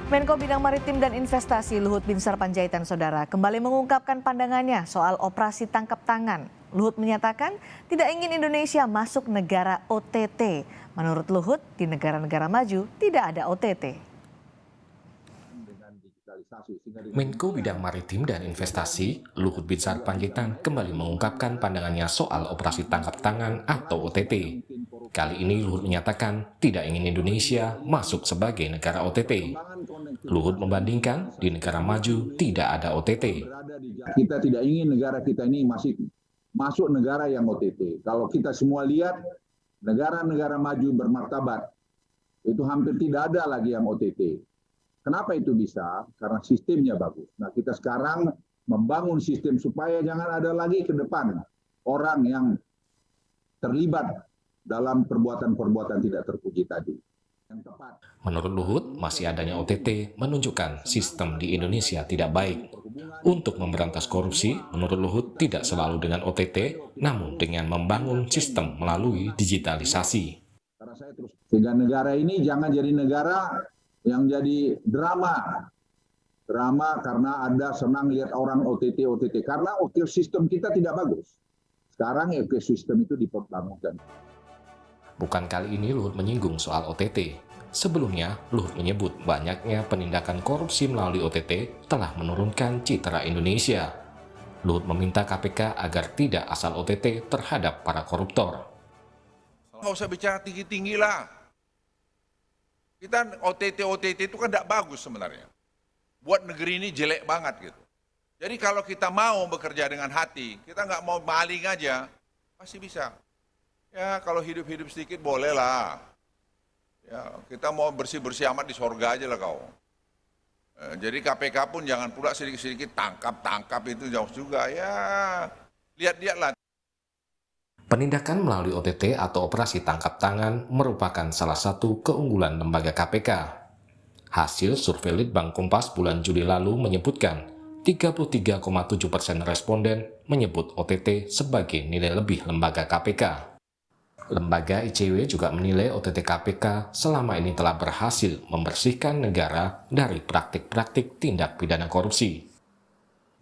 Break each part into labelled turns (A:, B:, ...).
A: Menko Bidang Maritim dan Investasi Luhut Binsar Panjaitan Saudara kembali mengungkapkan pandangannya soal operasi tangkap tangan. Luhut menyatakan tidak ingin Indonesia masuk negara OTT. Menurut Luhut, di negara-negara maju tidak ada OTT.
B: Menko Bidang Maritim dan Investasi Luhut Binsar Panjaitan kembali mengungkapkan pandangannya soal operasi tangkap tangan atau OTT. Kali ini Luhut menyatakan tidak ingin Indonesia masuk sebagai negara OTT. Luhut membandingkan di negara maju tidak ada OTT.
C: Kita tidak ingin negara kita ini masih masuk negara yang OTT. Kalau kita semua lihat negara-negara maju bermartabat, itu hampir tidak ada lagi yang OTT. Kenapa itu bisa? Karena sistemnya bagus. Nah, kita sekarang membangun sistem supaya jangan ada lagi ke depan orang yang terlibat dalam perbuatan-perbuatan tidak terpuji tadi. Yang tepat.
B: Menurut Luhut, masih adanya OTT menunjukkan sistem di Indonesia tidak baik. Untuk memberantas korupsi, menurut Luhut tidak selalu dengan OTT, namun dengan membangun sistem melalui digitalisasi.
C: Sehingga negara ini jangan jadi negara yang jadi drama. Drama karena ada senang lihat orang OTT. Karena ekosistem kita tidak bagus. Sekarang ekosistem itu diperbangunkan.
B: Bukan kali ini Luhut menyinggung soal OTT. Sebelumnya, Luhut menyebut banyaknya penindakan korupsi melalui OTT telah menurunkan citra Indonesia. Luhut meminta KPK agar tidak asal OTT terhadap para koruptor.
D: Nggak usah bicara tinggi-tinggi lah. Kita OTT itu kan tidak bagus sebenarnya. Buat negeri ini jelek banget gitu. Jadi kalau kita mau bekerja dengan hati, kita nggak mau maling aja, pasti bisa. Ya kalau hidup-hidup sedikit boleh lah. Ya kita mau bersih-bersih amat di sorga aja lah kau. Jadi KPK pun jangan pula sedikit-sedikit tangkap itu jauh juga ya. Lihat-lihat lah.
B: Penindakan melalui OTT atau operasi tangkap tangan merupakan salah satu keunggulan lembaga KPK. Hasil survei Litbang Kompas bulan Juli lalu menyebutkan 33,7% responden menyebut OTT sebagai nilai lebih lembaga KPK. Lembaga ICW juga menilai OTT KPK selama ini telah berhasil membersihkan negara dari praktik-praktik tindak pidana korupsi.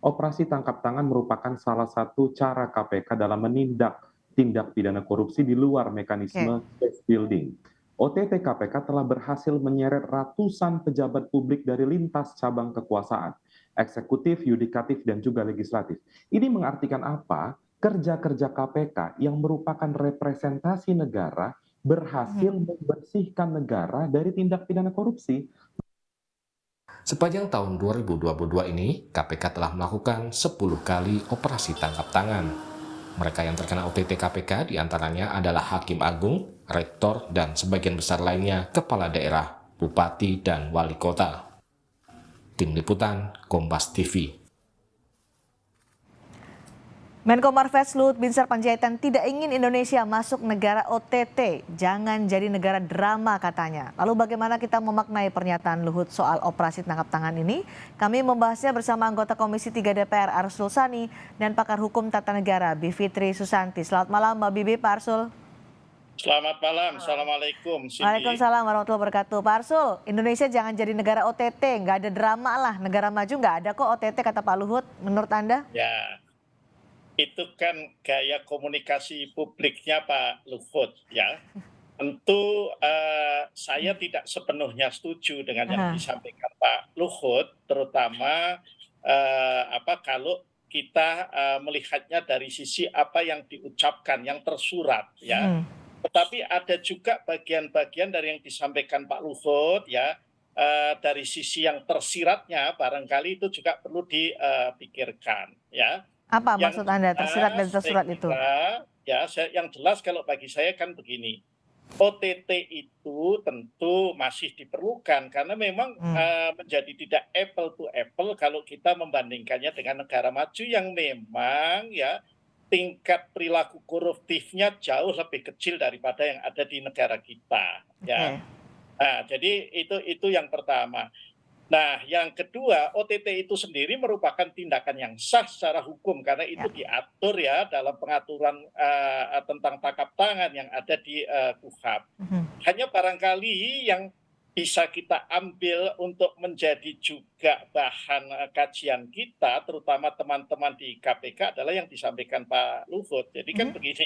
E: Operasi tangkap tangan merupakan salah satu cara KPK dalam menindak tindak pidana korupsi di luar mekanisme case building. OTT KPK telah berhasil menyeret ratusan pejabat publik dari lintas cabang kekuasaan, eksekutif, yudikatif, dan juga legislatif. Ini mengartikan apa? Kerja-kerja KPK yang merupakan representasi negara berhasil membersihkan negara dari tindak pidana korupsi.
B: Sepanjang tahun 2022 ini, KPK telah melakukan 10 kali operasi tangkap tangan. Mereka yang terkena OTT KPK diantaranya adalah Hakim Agung, Rektor, dan sebagian besar lainnya Kepala Daerah, Bupati, dan Wali Kota. Tim Liputan, Kompas TV.
A: Menko Marves Luhut Binsar Panjaitan tidak ingin Indonesia masuk negara OTT. Jangan jadi negara drama katanya. Lalu bagaimana kita memaknai pernyataan Luhut soal operasi tangkap tangan ini? Kami membahasnya bersama anggota Komisi 3 DPR Arsul Sani dan pakar hukum tata negara Bivitri Susanti. Selamat malam Mbak Bibi, Pak Arsul.
F: Selamat malam, Assalamualaikum.
A: Waalaikumsalam warahmatullahi wabarakatuh. Pak Arsul, Indonesia jangan jadi negara OTT, nggak ada drama lah. Negara maju nggak ada kok OTT kata Pak Luhut, menurut Anda?
F: Ya, itu kan gaya komunikasi publiknya Pak Luhut ya. Tentu saya tidak sepenuhnya setuju dengan yang disampaikan Pak Luhut, terutama kalau kita melihatnya dari sisi apa yang diucapkan, yang tersurat ya. Tetapi ada juga bagian-bagian dari yang disampaikan Pak Luhut ya, dari sisi yang tersiratnya barangkali itu juga perlu dipikirkan ya.
A: Apa maksud Anda tersirat dan tersurat itu?
F: Ya, yang jelas kalau bagi saya kan begini, OTT itu tentu masih diperlukan karena memang menjadi tidak apple to apple kalau kita membandingkannya dengan negara maju yang memang ya tingkat perilaku koruptifnya jauh lebih kecil daripada yang ada di negara kita. Ya, nah, jadi itu yang pertama. Nah, yang kedua, OTT itu sendiri merupakan tindakan yang sah secara hukum karena itu diatur ya dalam pengaturan tentang tangkap tangan yang ada di KUHP. Hanya barangkali yang bisa kita ambil untuk menjadi juga bahan kajian kita, terutama teman-teman di KPK, adalah yang disampaikan Pak Luhut. Jadi kan begini,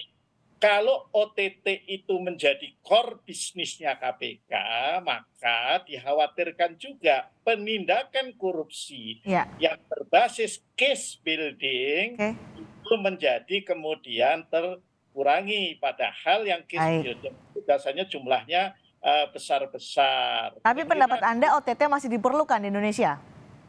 F: kalau OTT itu menjadi core bisnisnya KPK, maka dikhawatirkan juga penindakan korupsi
A: Ya,
F: yang berbasis case building
A: oke.
F: itu menjadi kemudian terkurangi. Padahal yang case
A: Baik.
F: building itu biasanya jumlahnya besar-besar.
A: Tapi pendapat Anda OTT masih diperlukan di Indonesia?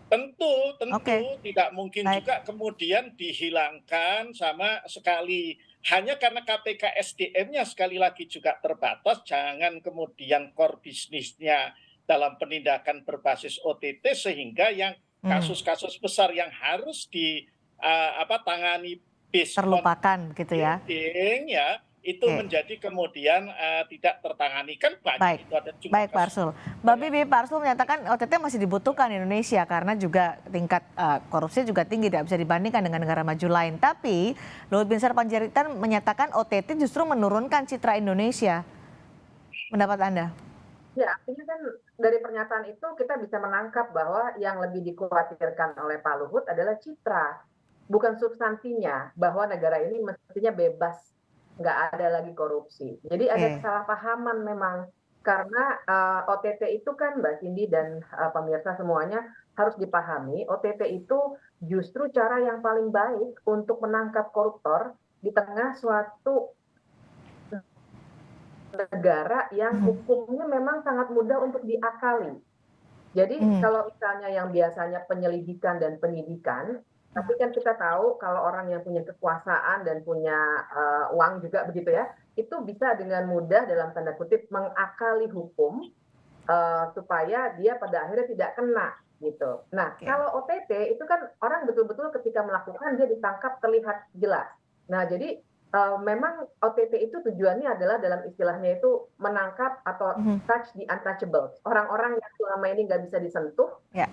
F: Tentu
A: Oke.
F: tidak mungkin
A: Baik.
F: juga kemudian dihilangkan sama sekali. Hanya karena KPK SDM-nya sekali lagi juga terbatas, jangan kemudian core bisnisnya dalam penindakan berbasis OTT sehingga yang kasus-kasus besar yang harus tangani based on
A: Terlupakan gitu ya.
F: building ya, itu
A: Oke.
F: menjadi kemudian tidak tertangani. Kan
A: Baik.
F: banyak itu ada juga
A: Baik Pak
F: kasus.
A: Arsul. Mbak Bibi, Pak Arsul menyatakan OTT masih dibutuhkan di Indonesia karena juga tingkat korupsi juga tinggi, tidak bisa dibandingkan dengan negara maju lain. Tapi Luhut Binsar Panjaitan menyatakan OTT justru menurunkan citra Indonesia. Pendapat Anda?
G: Ya, artinya kan dari pernyataan itu kita bisa menangkap bahwa yang lebih dikhawatirkan oleh Pak Luhut adalah citra, bukan substansinya, bahwa negara ini mestinya bebas, nggak ada lagi korupsi. Jadi ada
A: Oke.
G: kesalahpahaman memang, karena OTT itu kan Mbak Cindy dan pemirsa semuanya harus dipahami, OTT itu justru cara yang paling baik untuk menangkap koruptor di tengah suatu negara yang hukumnya memang sangat mudah untuk diakali. Jadi kalau misalnya yang biasanya penyelidikan dan penyidikan, tapi kan kita tahu kalau orang yang punya kekuasaan dan punya uang juga begitu ya, itu bisa dengan mudah dalam tanda kutip mengakali hukum supaya dia pada akhirnya tidak kena gitu. Nah,
A: Oke.
G: kalau OTT itu kan orang betul-betul ketika melakukan dia ditangkap terlihat jelas. Nah, jadi memang OTT itu tujuannya adalah dalam istilahnya itu menangkap atau touch the untouchable. Orang-orang yang selama ini nggak bisa disentuh,
A: Ya.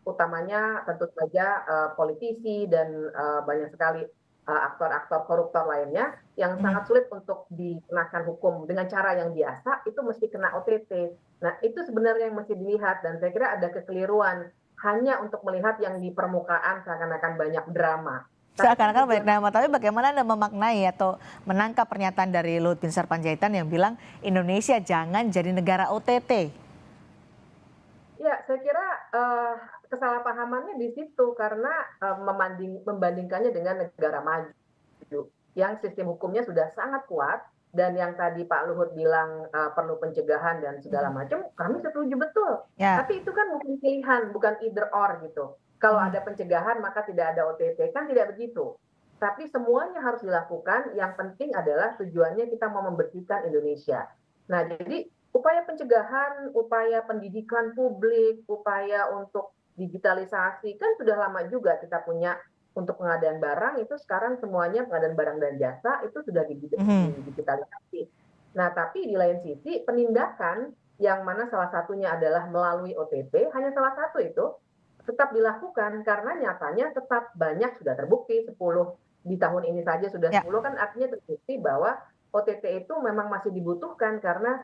G: utamanya tentu saja politisi dan banyak sekali aktor-aktor koruptor lainnya yang sangat sulit untuk dikenakan hukum dengan cara yang biasa, itu mesti kena OTT. Nah, itu sebenarnya yang mesti dilihat dan saya kira ada kekeliruan hanya untuk melihat yang di permukaan seakan-akan banyak drama.
A: Seakan-akan banyak nama, tapi bagaimana Anda memaknai atau menangkap pernyataan dari Luhut Binsar Panjaitan yang bilang Indonesia jangan jadi negara OTT?
G: Ya, saya kira kesalahpahamannya di situ karena membandingkannya dengan negara maju yang sistem hukumnya sudah sangat kuat dan yang tadi Pak Luhut bilang perlu pencegahan dan segala macam, kami setuju betul.
A: Ya.
G: Tapi itu kan bukan pilihan, bukan either or gitu. Kalau ada pencegahan maka tidak ada OTT, kan tidak begitu. Tapi semuanya harus dilakukan, yang penting adalah tujuannya kita mau membersihkan Indonesia. Nah, jadi upaya pencegahan, upaya pendidikan publik, upaya untuk digitalisasi, kan sudah lama juga kita punya untuk pengadaan barang, itu sekarang semuanya pengadaan barang dan jasa, itu sudah digitalisasi. Nah, tapi di lain sisi, penindakan yang mana salah satunya adalah melalui OTT, hanya salah satu itu, tetap dilakukan karena nyatanya tetap banyak sudah terbukti 10 di tahun ini saja sudah 10 kan artinya terbukti bahwa OTT itu memang masih dibutuhkan karena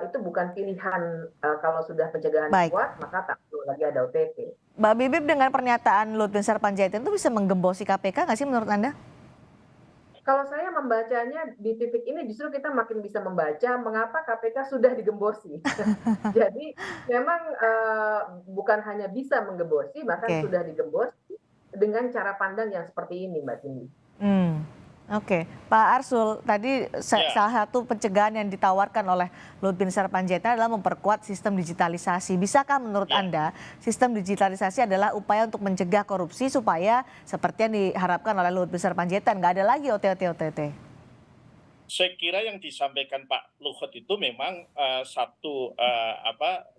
G: itu bukan pilihan kalau sudah pencegahan kuat maka tak perlu lagi ada OTT.
A: Mbak Bibip, dengan pernyataan Luhut Binsar Panjaitan itu bisa menggembosi KPK nggak sih menurut Anda?
G: Kalau saya membacanya di titik ini justru kita makin bisa membaca mengapa KPK sudah digembosi. Jadi memang bukan hanya bisa menggembosi, bahkan sudah digembosi dengan cara pandang yang seperti ini, Mbak Cindy.
A: Oke, Pak Arsul, tadi salah satu pencegahan yang ditawarkan oleh Luhut Binsar Panjaitan adalah memperkuat sistem digitalisasi. Bisakah menurut Anda sistem digitalisasi adalah upaya untuk mencegah korupsi supaya seperti yang diharapkan oleh Luhut Binsar Panjaitan, nggak ada lagi OTT?
F: Saya kira yang disampaikan Pak Luhut itu memang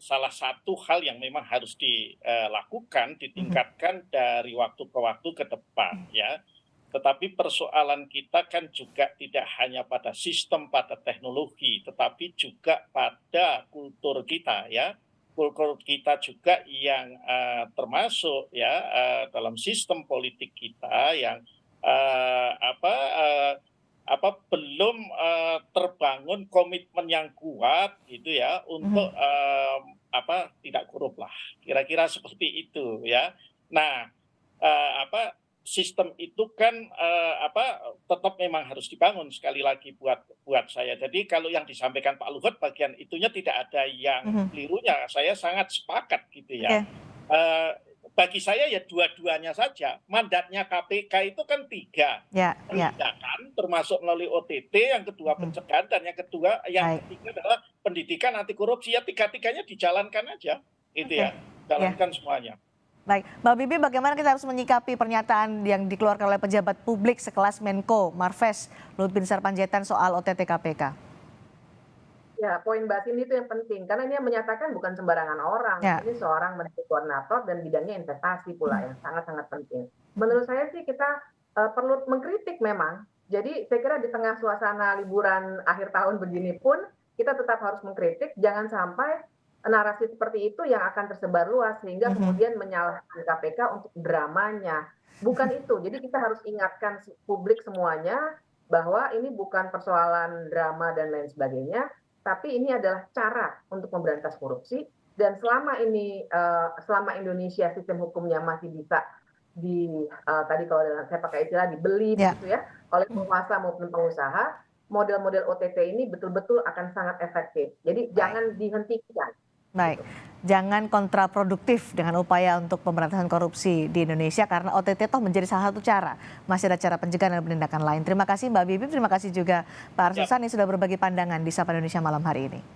F: salah satu hal yang memang harus dilakukan, ditingkatkan dari waktu ke waktu ke depan, ya. Tetapi persoalan kita kan juga tidak hanya pada sistem, pada teknologi, tetapi juga pada kultur kita, ya. Kultur kita juga yang termasuk ya dalam sistem politik kita yang belum terbangun komitmen yang kuat gitu ya untuk tidak korup lah. Kira-kira seperti itu ya. Nah, sistem itu kan tetap memang harus dibangun sekali lagi buat saya. Jadi kalau yang disampaikan Pak Luhut bagian itunya tidak ada yang kelirunya. Saya sangat sepakat gitu ya. Bagi saya ya dua-duanya saja. Mandatnya KPK itu kan 3. Penindakan termasuk melalui OTT, yang kedua pencegahan, dan yang ketiga adalah pendidikan anti korupsi. Ya 3-tiganya dijalankan aja gitu ya. Jalankan semuanya.
A: Baik, Mbak Bibi, bagaimana kita harus menyikapi pernyataan yang dikeluarkan oleh pejabat publik sekelas Menko Marves Luhut Binsar Panjaitan soal OTT KPK?
G: Ya, poin Mbak Cindy itu yang penting, karena ini yang menyatakan bukan sembarangan orang. Ini seorang menteri koordinator dan bidangnya investasi pula, yang sangat-sangat penting. Menurut saya sih kita perlu mengkritik memang. Jadi saya kira di tengah suasana liburan akhir tahun begini pun, kita tetap harus mengkritik, jangan sampai narasi seperti itu yang akan tersebar luas sehingga kemudian menyalahkan KPK untuk dramanya. Bukan itu. Jadi kita harus ingatkan publik semuanya bahwa ini bukan persoalan drama dan lain sebagainya, tapi ini adalah cara untuk memberantas korupsi. Dan selama ini, selama Indonesia sistem hukumnya masih bisa tadi kalau saya pakai istilah dibeli gitu ya oleh penguasa maupun pengusaha, model-model OTT ini betul-betul akan sangat efektif. Jadi jangan dihentikan.
A: Baik, jangan kontraproduktif dengan upaya untuk pemberantasan korupsi di Indonesia karena OTT toh menjadi salah satu cara. Masih ada cara pencegahan dan penindakan lain. Terima kasih Mbak Bibi, terima kasih juga Pak Arsul Sani sudah berbagi pandangan di Sapa Indonesia malam hari ini.